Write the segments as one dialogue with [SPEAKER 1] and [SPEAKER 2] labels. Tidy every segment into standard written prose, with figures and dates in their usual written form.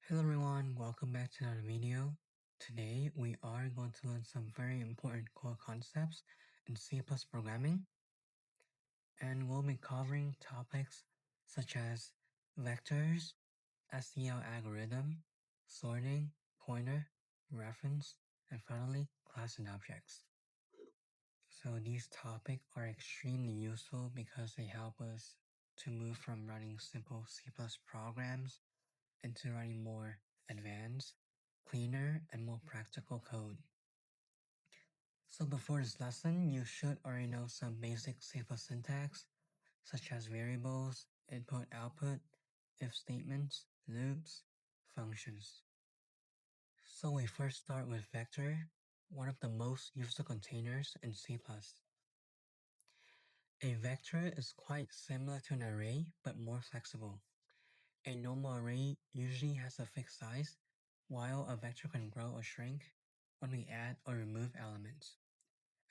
[SPEAKER 1] Hello everyone, welcome back to another video. Today we are going to learn some very important core concepts in C++ programming, and we'll be covering topics such as vectors, STL algorithm, sorting, pointer, reference, and finally class and objects. So these topics are extremely useful because they help us to move from running simple C++ programs into writing more advanced, cleaner, and more practical code. So before this lesson, you should already know some basic C++ syntax, such as variables, input, output, if statements, loops, functions. So we first start with vector, one of the most used containers in C++. A vector is quite similar to an array, but more flexible. A normal array usually has a fixed size, while a vector can grow or shrink when we add or remove elements.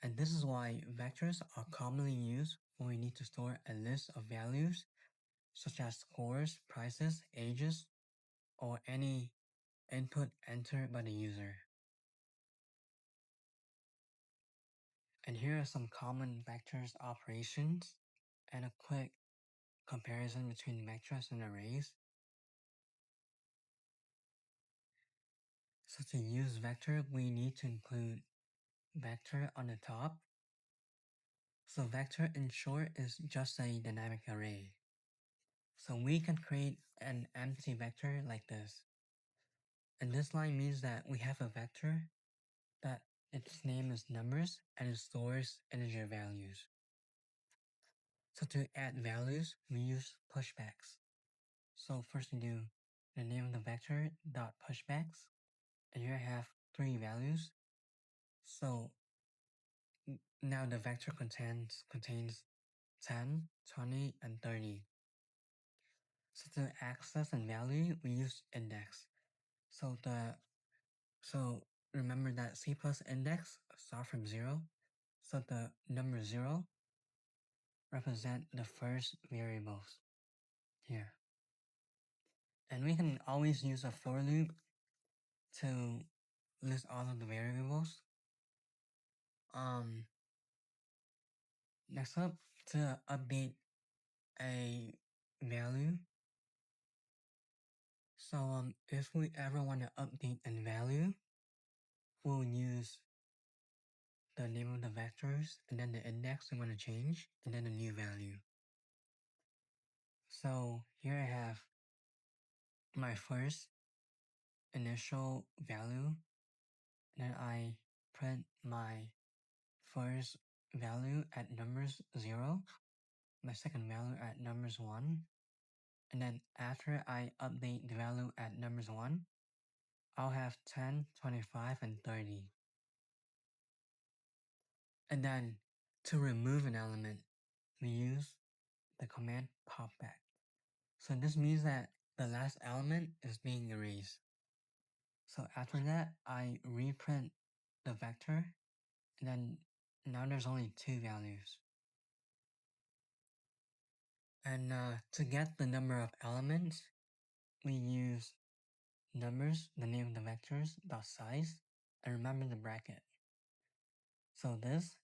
[SPEAKER 1] And this is why vectors are commonly used when we need to store a list of values, such as scores, prices, ages, or any input entered by the user. And here are some common vectors operations and a quick comparison between vectors and arrays. So to use vector, we need to include vector on the top. So vector in short is just a dynamic array. So we can create an empty vector like this. And this line means that we have a vector that its name is numbers and it stores integer values. So to add values, we use pushbacks. So first we do the name of the vector dot pushbacks, and here I have 3 values. So now the vector contains 10, 20, and 30. So to access and value, we use index. So remember that C plus index start from 0. So the number 0 represent the first variables here. And we can always use a for loop to list all of the variables. Next up, to update a value. So if we ever want to update a value, we'll use the name of the vectors and then the index we want to change and then a new value. So here I have my first initial value, and then I print my first value at numbers 0, my second value at numbers 1, and then after I update the value at numbers 1, I'll have 10, 25, and 30. And then to remove an element, we use the command popback. So this means that the last element is being erased. So after that, I reprint the vector, and then now there's only 2 values. And to get the number of elements, we use numbers, the name of the vectors, dot size, and remember the bracket. So this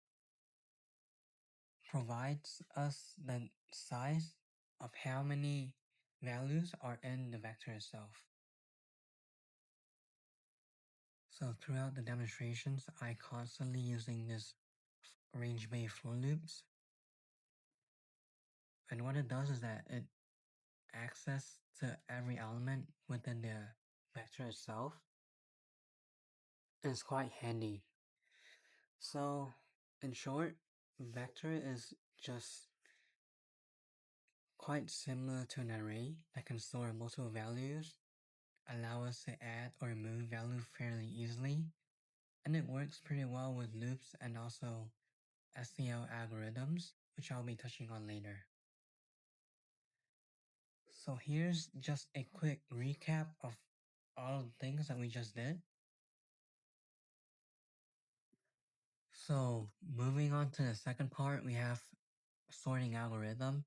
[SPEAKER 1] provides us the size of how many values are in the vector itself. So throughout the demonstrations, I constantly using this range-based for loops. And what it does is that it access to every element within the vector itself. It's quite handy. So in short, vector is just quite similar to an array that can store multiple values, allow us to add or remove value fairly easily, and it works pretty well with loops and also STL algorithms, which I'll be touching on later. So here's just a quick recap of all the things that we just did. So moving on to the second part, we have sorting algorithm.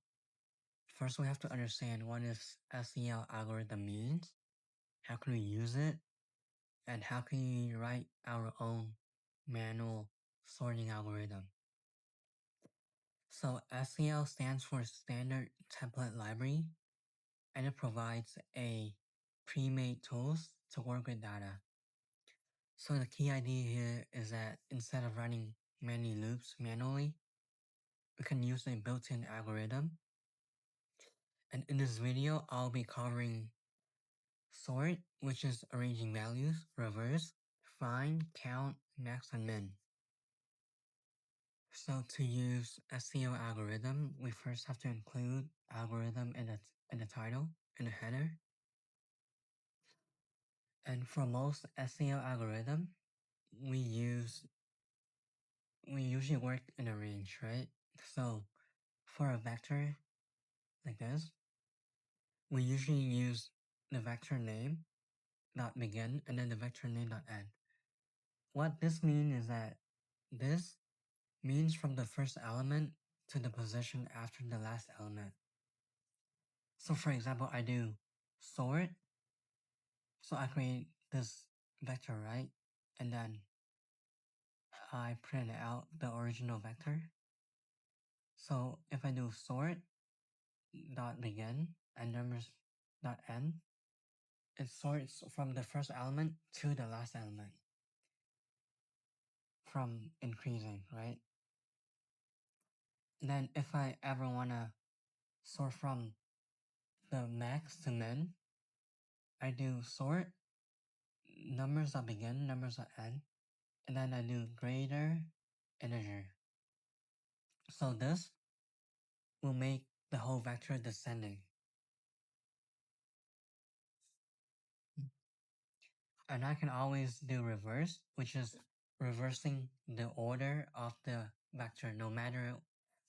[SPEAKER 1] First, we have to understand what this STL algorithm means. how can we use it, and how can we write our own manual sorting algorithm. So STL stands for Standard Template Library, and it provides a pre-made tools to work with data. So the key idea here is that instead of running many loops manually, we can use a built-in algorithm. And in this video, I'll be covering sort, which is arranging values, reverse, find, count, max, and min. So to use STL algorithm, we first have to include algorithm in the title, in the header. And for most STL algorithm, we usually work in a range, right? So for a vector like this, we usually use the vector name dot begin and then the vector name dot end. What this means is that this means from the first element to the position after the last element. So for example, I do sort, so I create this vector, right? And then I print out the original vector. So if I do sort dot begin and numbers dot end, it sorts from the first element to the last element from increasing, right? And then if I ever want to sort from the max to min, I do sort numbers that begin, numbers that end, and then I do greater integer. So this will make the whole vector descending. And I can always do reverse, which is reversing the order of the vector, no matter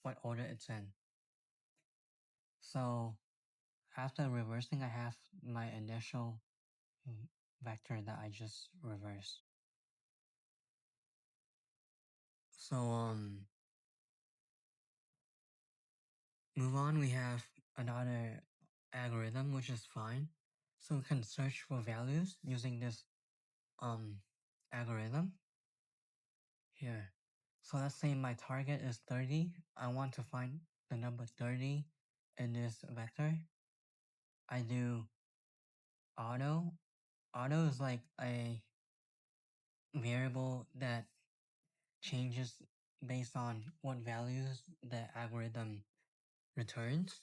[SPEAKER 1] what order it's in. So after reversing, I have my initial vector that I just reversed. So move on, we have another algorithm, which is fine. So we can search for values using this algorithm here. So let's say my target is 30. I want to find the number 30 in this vector. I do auto. Auto is like a variable that changes based on what values the algorithm returns.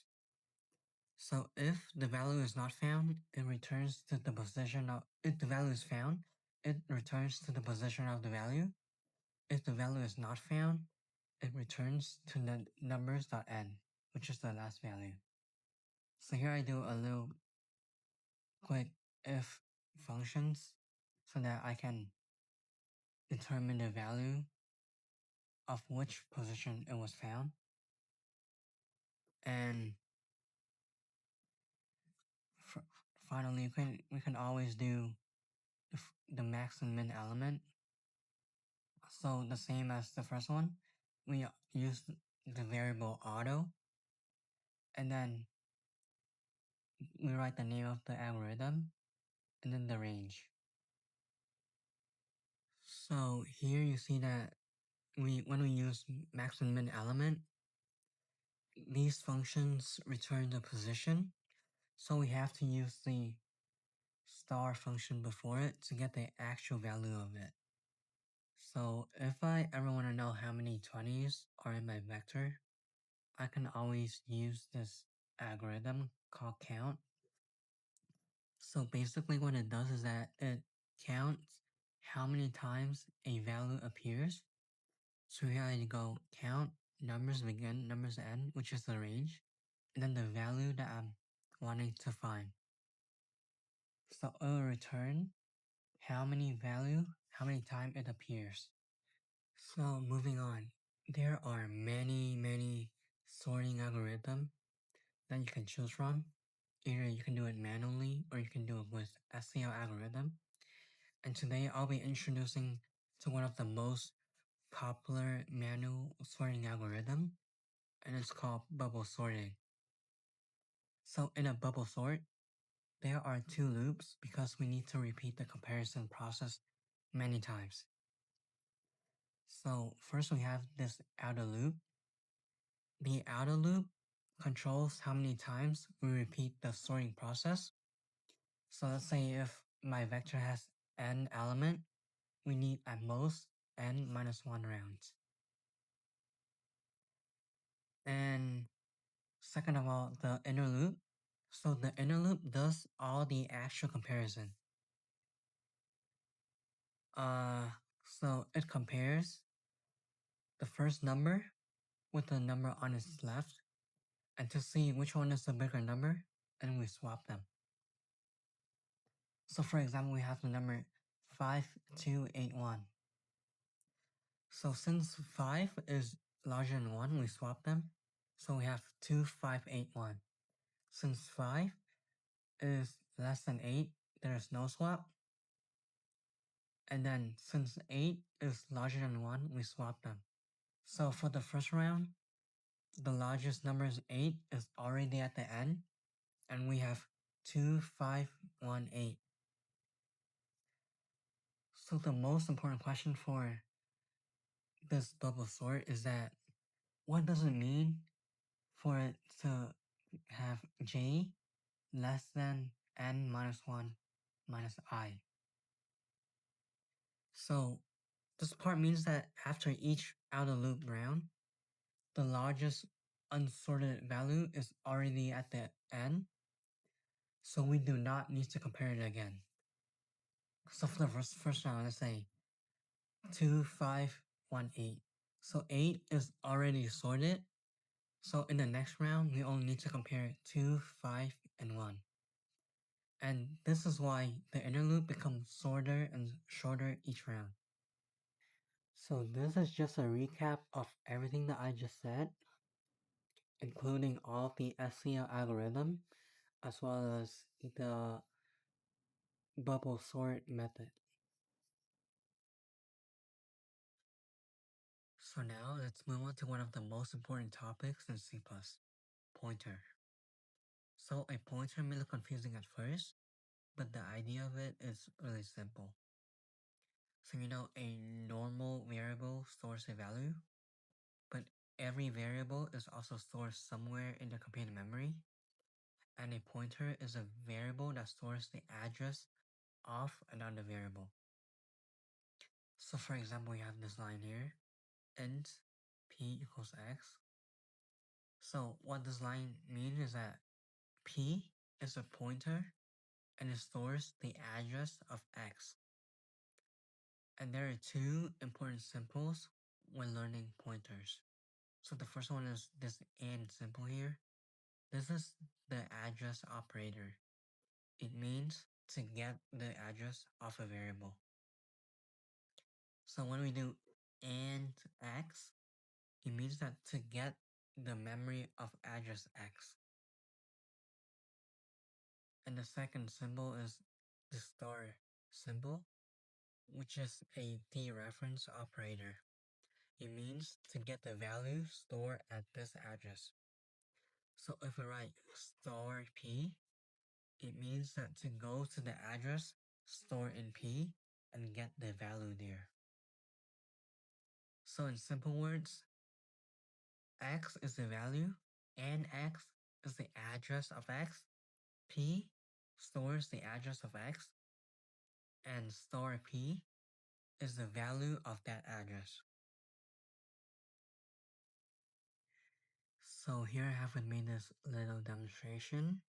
[SPEAKER 1] So if the value is not found, it returns to the position of, if the value is found, it returns to the position of the value. If the value is not found, it returns to the numbers.n, which is the last value. So here I do a little quick if functions so that I can determine the value of which position it was found. And finally, we can always do the max and min element. So the same as the first one, we use the variable auto, and then we write the name of the algorithm, and then the range. So here you see that when we use max and min element, these functions return the position. So we have to use the star function before it to get the actual value of it. So if I ever want to know how many 20s are in my vector, I can always use this algorithm called count. So basically what it does is that it counts how many times a value appears. So here I go count numbers begin, numbers end, which is the range, and then the value that I'm wanting to find. So it will return how many time it appears. So moving on, there are many sorting algorithms that you can choose from. Either you can do it manually or you can do it with STL algorithm. And today I'll be introducing to one of the most popular manual sorting algorithm, and it's called bubble sorting. So in a bubble sort, there are two loops because we need to repeat the comparison process many times. So first we have this outer loop. The outer loop controls how many times we repeat the sorting process. So let's say if my vector has n element, we need at most n minus 1 rounds. And second of all, the inner loop. So the inner loop does all the actual comparison. So it compares the first number with the number on its left, and to see which one is the bigger number, and we swap them. So for example, we have the number 5281. So since 5 is larger than 1, we swap them. So we have 2581. Since 5 is less than 8, there is no swap. And then since 8 is larger than 1, we swap them. So for the first round, the largest number is 8 is already at the end, and we have 2518. So the most important question for this bubble sort is that what does it mean for it to have j less than n minus 1 minus I? So this part means that after each outer loop round, the largest unsorted value is already at the end, so we do not need to compare it again. So for the first round, let's say 2518. So 8 is already sorted. So in the next round, we only need to compare 2, 5, and 1. And this is why the inner loop becomes shorter and shorter each round. So this is just a recap of everything that I just said, including all the STL algorithm, as well as the bubble sort method. So now let's move on to one of the most important topics in C++, pointer. So a pointer may look confusing at first, but the idea of it is really simple. So a normal variable stores a value, but every variable is also stored somewhere in the computer memory, and a pointer is a variable that stores the address of another variable. So for example, we have this line here, int p equals x. So what this line means is that p is a pointer and it stores the address of x. And there are two important symbols when learning pointers. So the first one is this AND symbol here. This is the address operator. It means to get the address of a variable. So when we do AND x, it means that to get the memory of address x. And the second symbol is the star symbol, which is a dereference operator. It means to get the value stored at this address. So if we write star p, it means that to go to the address stored in p and get the value there. So in simple words, x is the value, and x is the address of x, p stores the address of x, and star p is the value of that address. So here I have made this little demonstration.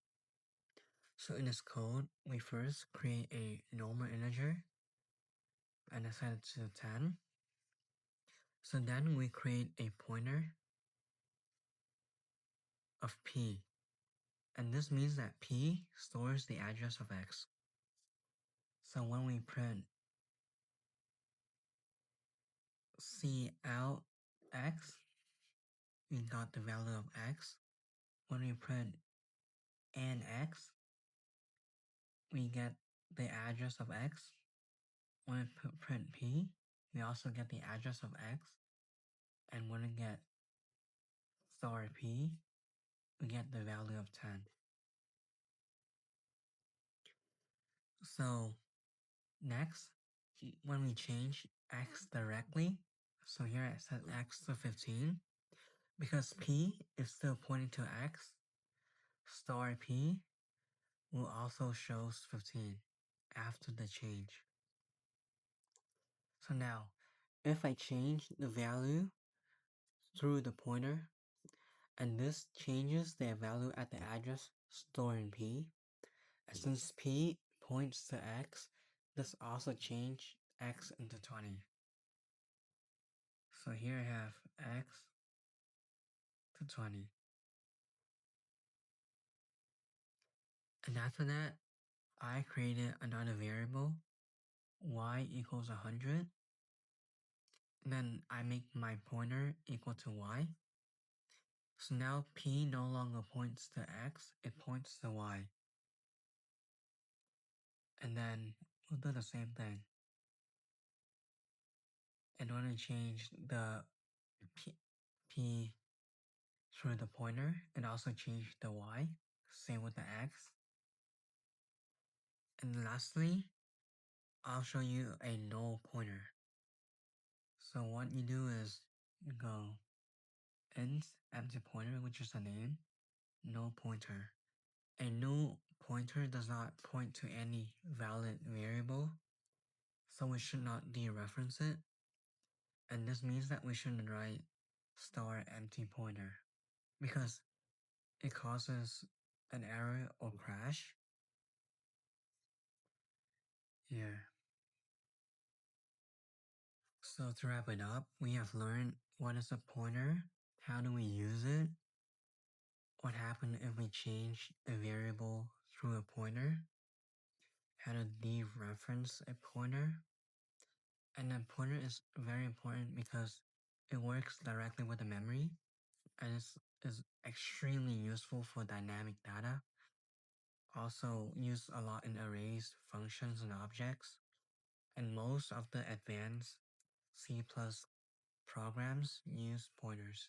[SPEAKER 1] So in this code, we first create a normal integer and assign it to 10. So then we create a pointer of p, and this means that p stores the address of x. So when we print c out x, we got the value of x. When we print and x, we get the address of x. When we print p, we also get the address of x. And when we get star p, we get the value of 10. So next, when we change x directly, so here I set x to 15, because p is still pointing to x, star p will also show 15 after the change. So now, if I change the value through the pointer, and this changes the value at the address stored in p, and since p points to x, this also change x into 20. So here I have x to 20. And after that, I created another variable, y equals 100. And then I make my pointer equal to y. So now p no longer points to x, it points to y. And then we'll do the same thing. And when I change the p through the pointer, and also change the y, same with the x. And lastly, I'll show you a null pointer. So what you do is you go int empty pointer, which is the name, null pointer. A null pointer does not point to any valid variable, so we should not dereference it. And this means that we shouldn't write star empty pointer, because it causes an error or crash. Here. So to wrap it up, we have learned what is a pointer, how do we use it, what happens if we change a variable through a pointer, how to dereference a pointer. And a pointer is very important because it works directly with the memory, and is extremely useful for dynamic data. Also used a lot in arrays, functions, and objects. And most of the advanced C+ programs use pointers.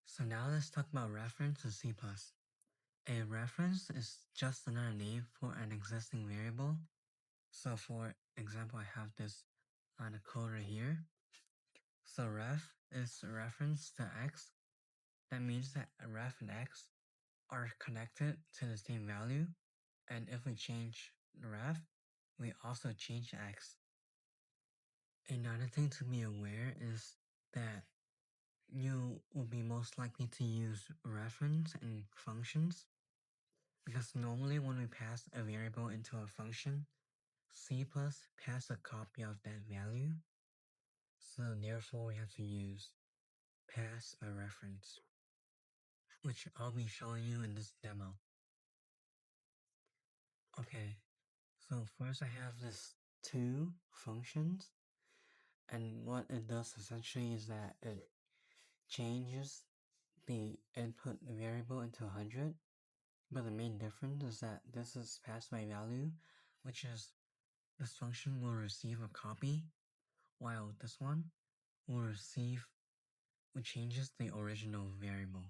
[SPEAKER 1] So now let's talk about reference in C++. A reference is just another name for an existing variable. So for example, I have this on a code right here. So ref is a reference to x. That means that ref and x are connected to the same value. And if we change ref, we also change x. Another thing to be aware is that you will be most likely to use reference and functions, because normally when we pass a variable into a function, C+ pass a copy of that value. So therefore we have to use pass by reference, which I'll be showing you in this demo. Okay, so first I have this two functions, and what it does essentially is that it changes the input variable into 100, but the main difference is that this is passed by value, which is this function will receive a copy, while this one will receive, which changes the original variable.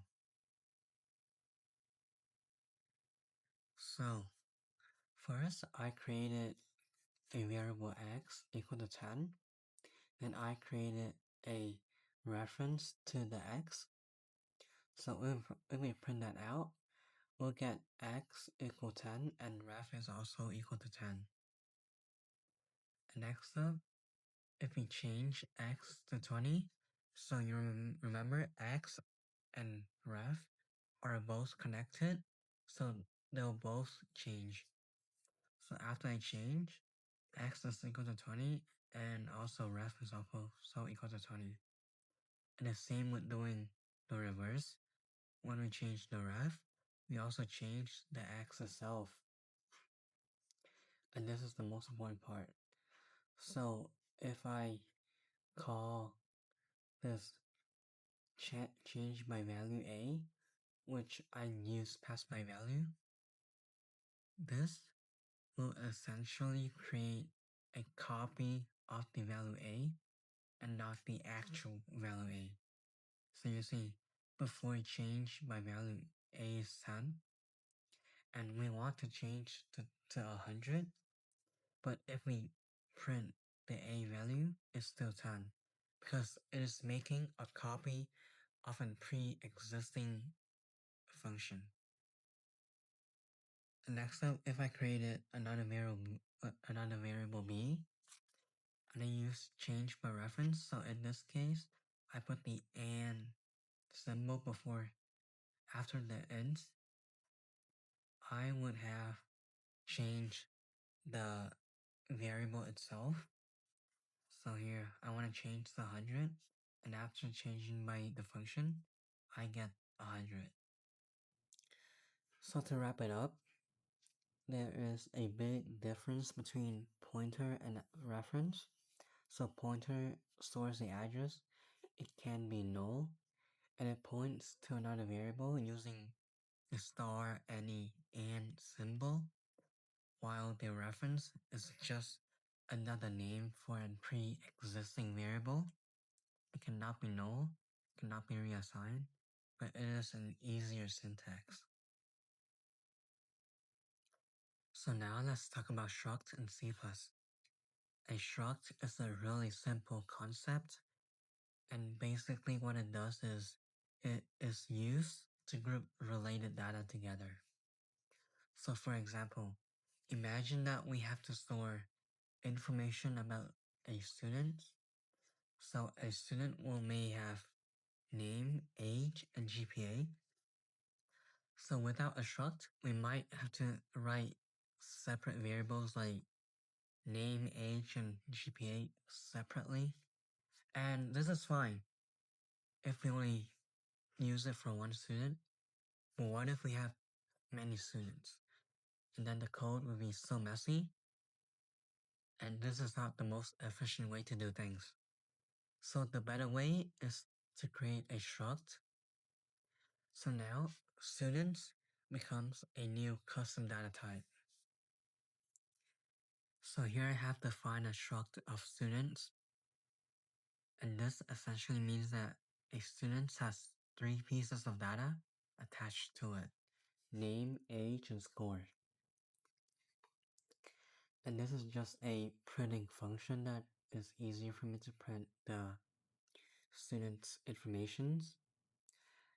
[SPEAKER 1] So first I created a variable x equal to 10, then I created a reference to the x. So if we print that out, we'll get x equal 10 and ref is also equal to 10. And next up, if we change x to 20, so you remember x and ref are both connected, so they'll both change. So after I change, x is equal to 20 and also ref is also equal to 20. And the same with doing the reverse. When we change the ref, we also change the x itself. And this is the most important part. So if I call this change by value a, which I use pass by value, this will essentially create a copy of the value a and not the actual value a. So you see, before we change by value a is 10, and we want to change to 100, but if we print the a value, it's still 10 because it is making a copy of a pre-existing function. Next up, if I created another variable b, and I use change by reference, so in this case, I put the and symbol before after the int, I would have changed the variable itself. So here, I want to change the 100, and after changing the function, I get 100. So to wrap it up, there is a big difference between pointer and reference. So pointer stores the address, it can be null, and it points to another variable using the star, any, and symbol, while the reference is just another name for a pre-existing variable. It cannot be null, cannot be reassigned, but it is an easier syntax. So now let's talk about struct in C++. A struct is a really simple concept, and basically what it does is it is used to group related data together. So for example, imagine that we have to store information about a student. So a student may have name, age, and GPA. So without a struct, we might have to write separate variables like name, age, and GPA separately. And this is fine if we only use it for one student. But what if we have many students? And then the code would be so messy. And this is not the most efficient way to do things. So the better way is to create a struct. So now students becomes a new custom data type. So here I have defined a struct of students, and this essentially means that a student has 3 pieces of data attached to it: name, age, and score. And this is just a printing function that is easier for me to print the students' informations.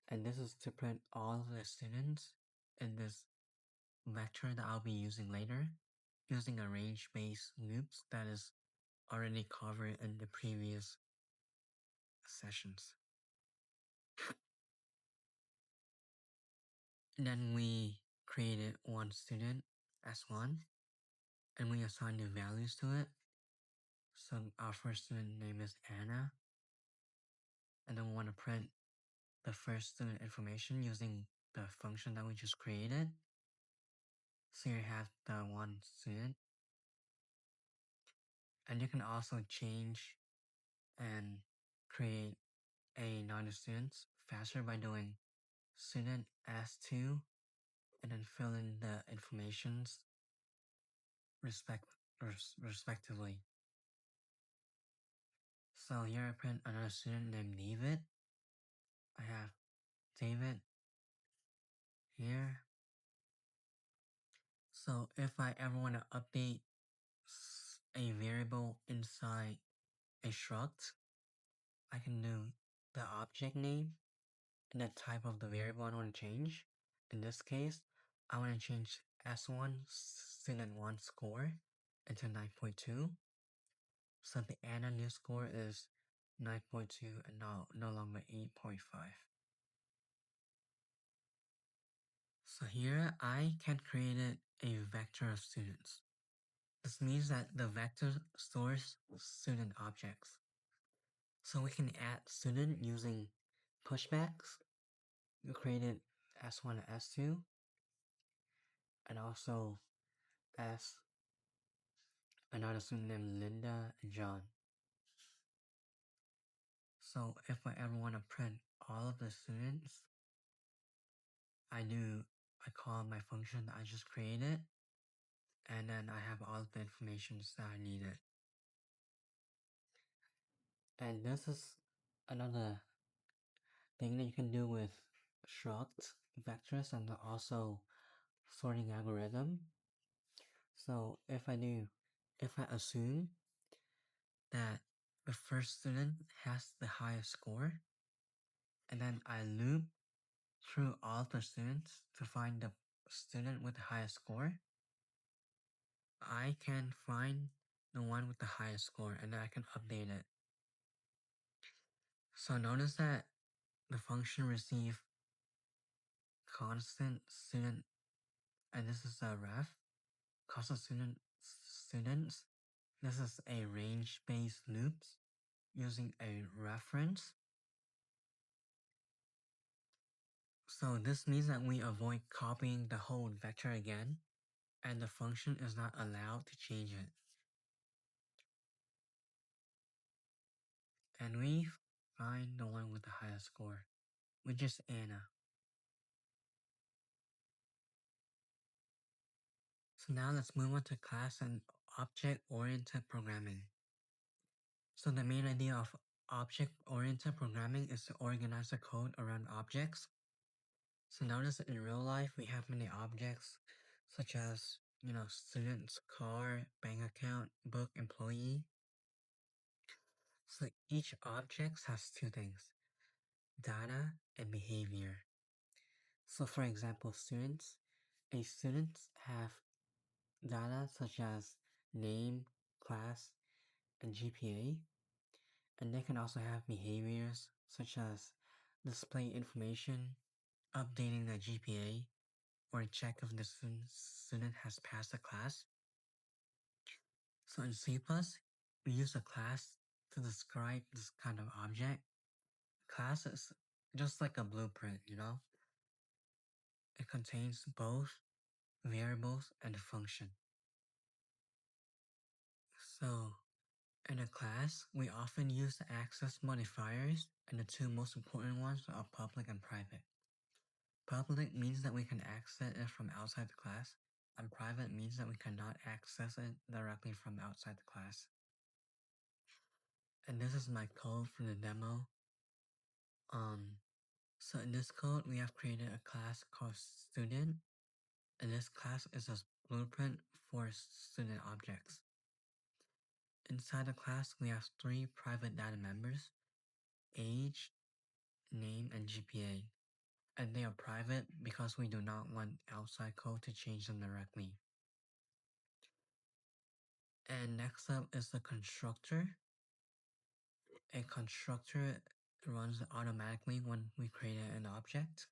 [SPEAKER 1] And this is to print all of the students in this vector that I'll be using later, using a range-based loops that is already covered in the previous sessions. Then we created one student as one, and we assigned the values to it. So our first student name is Anna, and then we want to print the first student information using the function that we just created. So you have the one student, and you can also change and create another student faster by doing student s2 and then fill in the informations respectively. So here I print another student named David. I have David here. So if I ever want to update a variable inside a struct, I can do the object name and the type of the variable I want to change. In this case, I want to change S1 student 1 score into 9.2. So the Anna new score is 9.2 and no longer 8.5. So here I can create a vector of students. This means that the vector stores student objects. So we can add student using pushbacks. We created S1 and S2, and also as another student named Linda and John. So if I ever want to print all of the students, I call my function that I just created, and then I have all the information that I needed. And this is another thing that you can do with struct vectors and also sorting algorithm. So if I assume that the first student has the highest score, and then I loop through all the students to find the student with the highest score, I can find the one with the highest score and then I can update it. So notice that the function receive constant student, and this is a ref, constant students. This is a range-based loops using a reference. So this means that we avoid copying the whole vector again, and the function is not allowed to change it. And we find the one with the highest score, which is Anna. So now let's move on to class and object-oriented programming. So the main idea of object-oriented programming is to organize the code around objects. So notice in real life, we have many objects, such as, students, car, bank account, book, employee. So each object has two things, data and behavior. So for example, students have data such as name, class, and GPA, and they can also have behaviors such as display information, updating the GPA, or check if the student has passed the class. So in C++, we use a class to describe this kind of object. Class is just like a blueprint, It contains both variables and a function. So in a class, we often use the access modifiers, and the two most important ones are public and private. Public means that we can access it from outside the class, and private means that we cannot access it directly from outside the class. And this is my code for the demo. So in this code, we have created a class called student, and this class is a blueprint for student objects. Inside the class, we have three private data members, age, name, and GPA. And they are private because we do not want outside code to change them directly. And next up is the constructor. A constructor runs automatically when we create an object.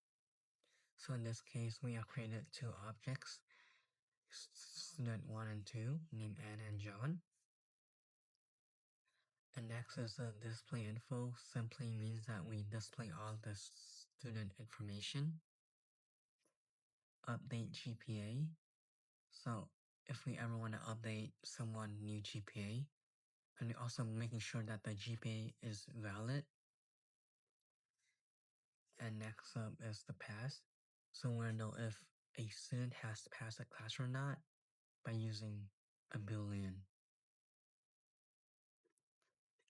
[SPEAKER 1] So in this case, we have created two objects, student 1 and 2, named Anna and John. And next is the display info, simply means that we display all the student information. Update GPA. So if we ever want to update someone new GPA, and also making sure that the GPA is valid. And next up is the pass. So we want to know if a student has passed a class or not by using a boolean.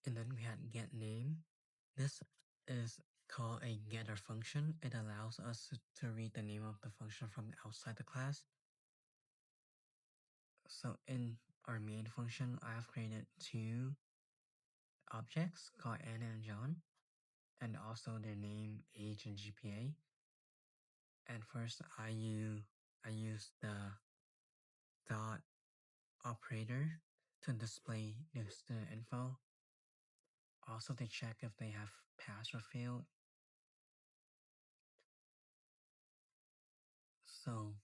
[SPEAKER 1] And then we had get name. This is called a getter function. It allows us to read the name of the function from outside the class. So in our main function, I have created two objects called Anna and John, and also their name, age, and GPA. And first, I use the dot operator to display the student info. Also to check if they have passed or failed. So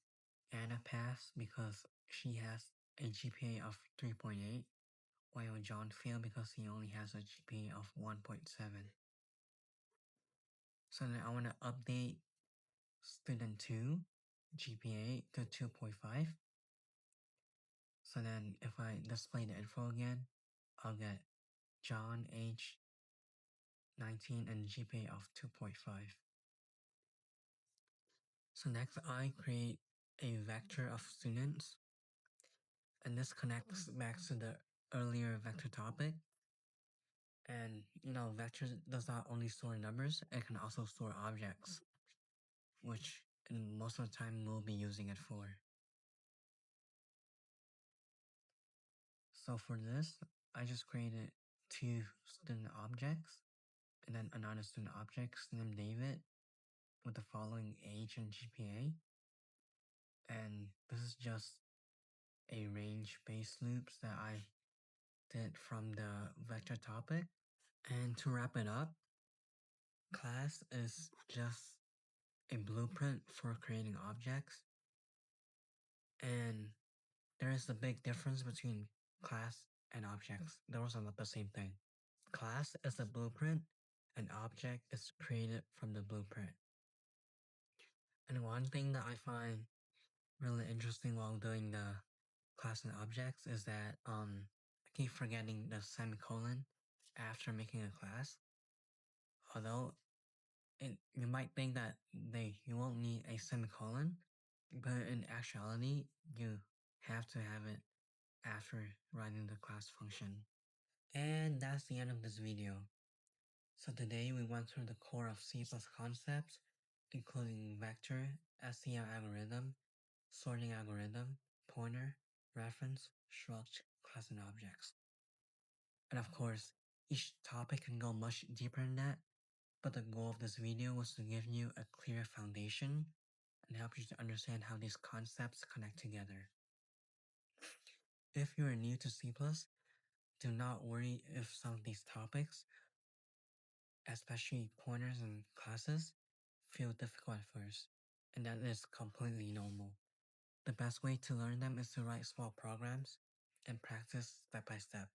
[SPEAKER 1] Anna passed because she has a GPA of 3.8, while John failed because he only has a GPA of 1.7. So then I want to update student 2 GPA to 2.5. So then if I display the info again, I'll get John age 19 and GPA of 2.5. So next I create a vector of students, and this connects back to the earlier vector topic. And vectors does not only store numbers, it can also store objects, which most of the time we'll be using it for. So for this, I just created two student objects and then another student object named David with the following age and GPA. And this is just a range-based loops that I did from the vector topic. And to wrap it up, class is just a blueprint for creating objects. And there is a big difference between class and objects. Those are not the same thing. Class is a blueprint, and object is created from the blueprint. And one thing that I find really interesting while doing the class and objects is that I keep forgetting the semicolon after making a class. Although you might think that you won't need a semicolon, but in actuality, you have to have it after writing the class function. And that's the end of this video. So today we went through the core of C+ concepts, including vector, STL algorithm, sorting algorithm, pointer, reference, struct, class, and objects. And of course, each topic can go much deeper than that, but the goal of this video was to give you a clear foundation and help you to understand how these concepts connect together. If you are new to C++, do not worry if some of these topics, especially pointers and classes, feel difficult at first, and that is completely normal. The best way to learn them is to write small programs and practice step by step.